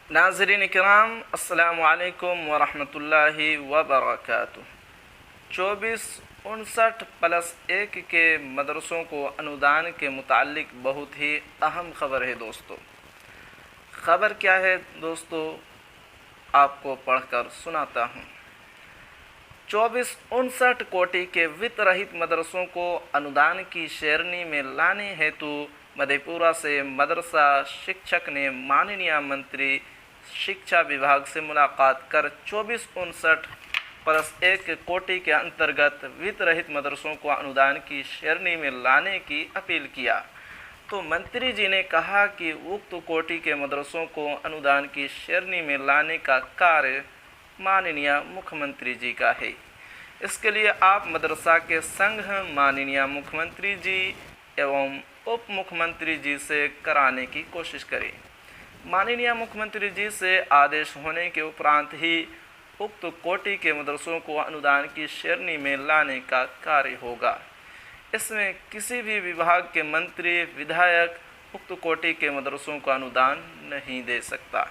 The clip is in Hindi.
नाज़रीन इकराम, अस्सलामु अलैकुम वरहमतुल्लाहि वबरकातुहू। 2459+1 के मदरसों को अनुदान के मुताल्लिक बहुत ही अहम ख़बर है दोस्तों। ख़बर क्या है दोस्तों, आपको पढ़कर सुनाता हूँ। 2459 कोटि के वित्त रहित मदरसों को अनुदान की श्रेणी में लाने हेतु मधेपुरा से मदरसा शिक्षक ने माननीय मंत्री शिक्षा विभाग से मुलाकात कर 2459+1 कोटि के अंतर्गत वित्त रहित मदरसों को अनुदान की श्रेणी में लाने की अपील किया। तो मंत्री जी ने कहा कि उक्त कोटि के मदरसों को अनुदान की श्रेणी में लाने का कार्य माननीय मुख्यमंत्री जी का है। इसके लिए आप मदरसा के संघ माननीय मुख्यमंत्री जी एवं उप मुख्यमंत्री जी से कराने की कोशिश करें। माननीय मुख्यमंत्री जी से आदेश होने के उपरांत ही उक्त कोटि के मदरसों को अनुदान की श्रेणी में लाने का कार्य होगा। इसमें किसी भी विभाग के मंत्री विधायक उक्त कोटि के मदरसों को अनुदान नहीं दे सकता।